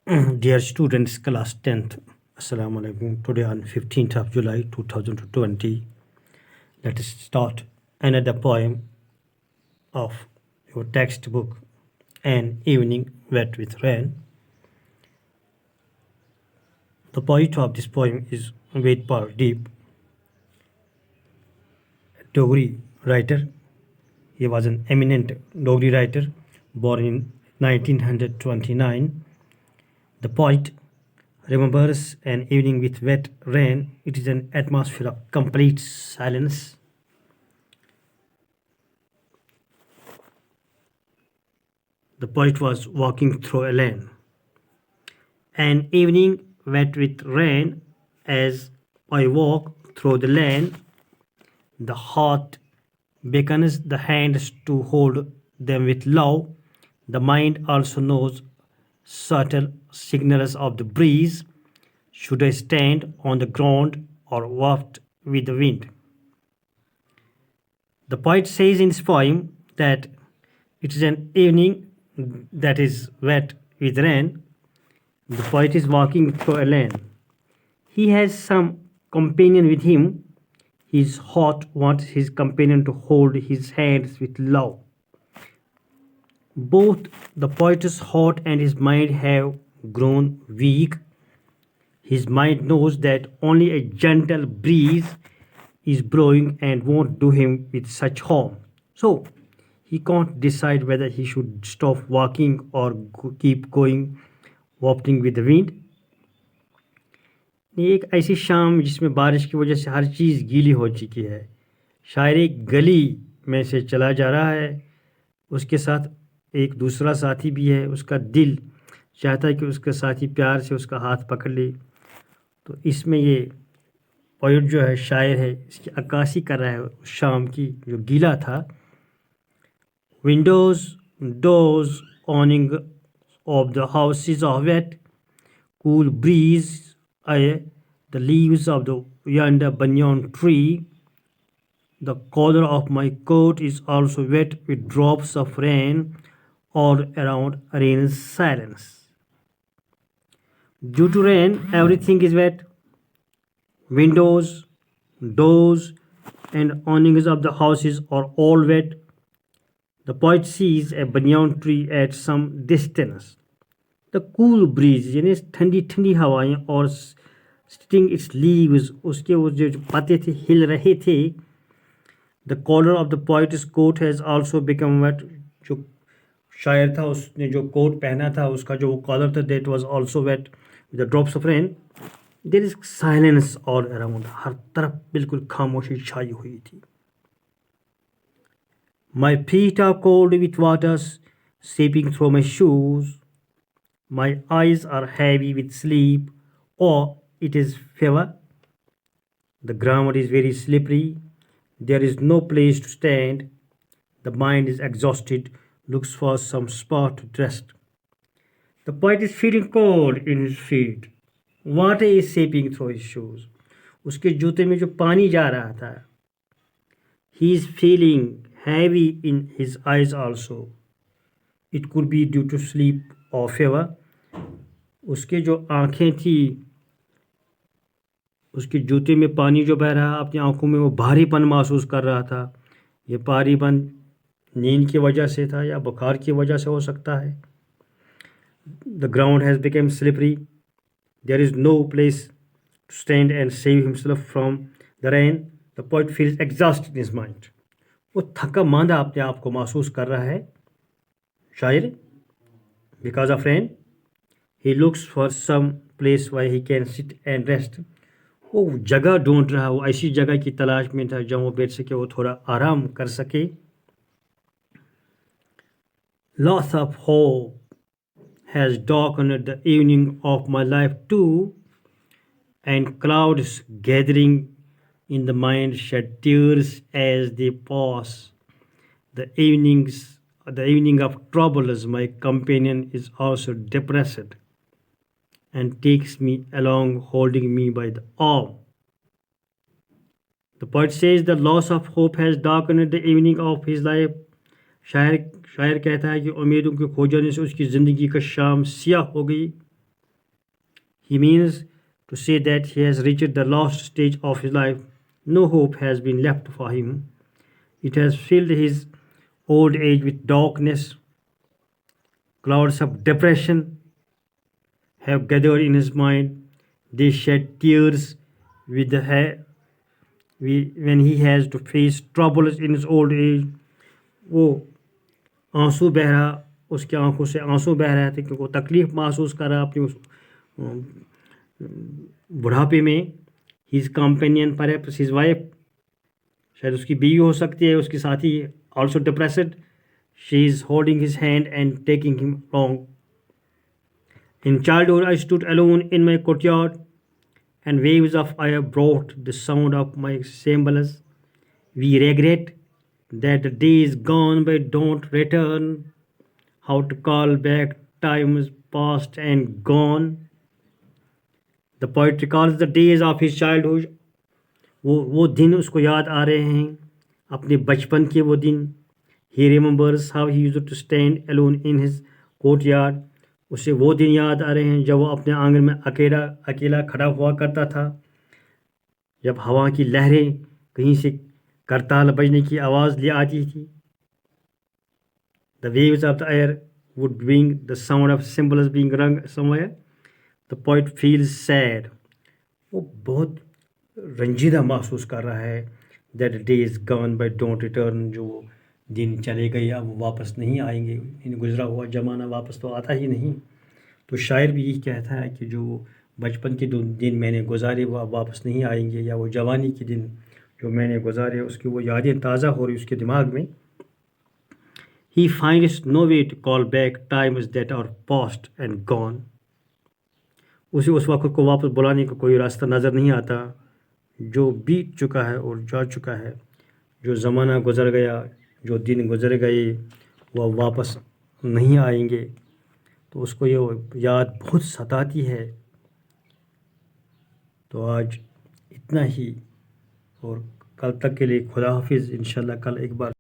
Dear students, class 10th, Assalamu alaikum. Today on 15th of July 2020, let us start another poem of your textbook, An Evening Wet with Rain. The poet of this poem is Vedpal Deep, a Dogri writer. He was an eminent Dogri writer born in 1929. The poet remembers an evening with wet rain. It is an atmosphere of complete silence. The poet was walking through a lane. An evening wet with rain. As I walk through the lane, the heart beckons the hands to hold them with love. The mind also knows subtle signals of the breeze. Should I stand on the ground or waft with the wind? The poet says in this poem that it is an evening that is wet with rain. The poet is walking through a lane. He has some companion with him. His heart wants his companion to hold his hands with love. Both the poet's heart and his mind have grown weak. His mind knows that only a gentle breeze is blowing and won't do him with such harm. So he can't decide whether he should stop walking or keep going, wafting with the wind. ये एक ऐसी शाम जिसमें बारिश की वजह से हर चीज़ गीली हो चुकी है। शायर एक गली में से चला जा रहा है, उसके साथ एक दूसरा साथी भी है। उसका दिल चाहता है कि उसका साथी प्यार से उसका हाथ पकड़ ले। तो इसमें ये पोएट जो है, शायर है, इसकी अक्कासी कर रहा है उस शाम की जो गीला था। Windows, doors, awning of the houses are wet, cool breeze the leaves of the yonder banyan tree. The collar of my coat is also wet with drops of rain. All around reigns silence. Due to rain, everything is wet. Windows, doors, and awnings of the houses are all wet. The poet sees a banyan tree at some distance. The cool breeze, यानी ठंडी ठंडी हवाएं और sitting its leaves, उसके वो जो पत्ते थे हिल रहे थे. The collar of the poet's coat has also become wet. जो शायर था उसने जो कोट पहना था उसका जो कॉलर था that was also wet with the drops of rain. There is silence all around. हर तरफ बिल्कुल खामोशी छाई हुई थी. My feet are cold with water seeping through my shoes. My eyes are heavy with sleep. Or it is fever. The ground is very slippery. There is no place to stand. The mind is exhausted, looks for some spot to rest. The poet is feeling cold in his feet. Water is seeping through his shoes. उसके जूते में जो पानी जा रहा था. He is feeling heavy in his eyes also. It could be due to sleep or fever. उसके जो आँखें थी, उसके जूते में पानी जो बह रहा, अपनी आँखों में वो भारीपन महसूस कर रहा था. ये भारीपन नींद की वजह से था या बुखार की वजह से हो सकता है. The ground has become slippery. There is no place to stand and save himself from the rain. The poet feels exhausted in his mind. वो थका मांदा अपने आप को महसूस कर रहा है शायर. Because of rain, he looks for some place where he can sit and rest. वो जगह ढूंढ रहा, वो ऐसी जगह की तलाश में था जहाँ वो बैठ सके, वो थोड़ा आराम कर सके. Loss of hope has darkened the evening of my life too, and clouds gathering in the mind shed tears as they pass. The evening of troubles, my companion is also depressed and takes me along, holding me by the arm. The poet says the loss of hope has darkened the evening of his life. शायर कहता है कि उम्मीदों के खो जाने से उसकी ज़िंदगी का शाम सियाह हो गई. He means to say that he has reached the last stage of his life. No hope has been left for him. It has filled his old age with darkness. Clouds of depression have gathered in his mind. They shed tears with the when he has to face troubles in his old age. वो आंसू बह रहा, उसकी आंखों से आंसू बह रहे थे क्योंकि वो तकलीफ़ महसूस कर रहा अपनी उस बुढ़ापे में. हिज कंपेनियन पर हिज वाइफ, शायद उसकी बीवी हो सकती है, उसके साथी also depressed. She is holding his hand and taking him long. In childhood, I stood alone in my courtyard, and waves of air brought the sound of my cymbals. We regret that the days gone by don't return. How to call back times past and gone? The poet recalls the days of his childhood. वो दिन उसको याद आ रहे हैं, अपने बचपन के वो दिन. He remembers how he used to stand alone in his courtyard. उसे वो दिन याद आ रहे हैं जब वो अपने आंगन में अकेला खड़ा हुआ करता था, जब हवा की लहरें कहीं से करताल बजने की आवाज़ ले आती थी. The waves of the air would bring the sound of cymbals being rung somewhere. The poet feels sad. वो बहुत रंजीदा महसूस कर रहा है. That the days gone by don't return. जो दिन चले गए अब वो वापस नहीं आएंगे. इन गुजरा हुआ ज़माना वापस तो आता ही नहीं. तो शायर भी यही कहता है कि जो बचपन के दिन मैंने गुजारे वो अब वापस नहीं आएंगे, या वो जवानी के दिन जो मैंने गुजारे उसकी वो यादें ताज़ा हो रही उसके दिमाग में. He finds no way to call back times that are past and gone. उसे उस वक्त को वापस बुलाने का कोई रास्ता नज़र नहीं आता जो बीत चुका है और जा चुका है. जो ज़माना गुजर गया, जो दिन गुजर गए वो वापस नहीं आएंगे. तो उसको ये याद बहुत सताती है. तो आज इतना ही, और कल तक के लिए खुदा हाफिज़. इंशाल्लाह कल एक बार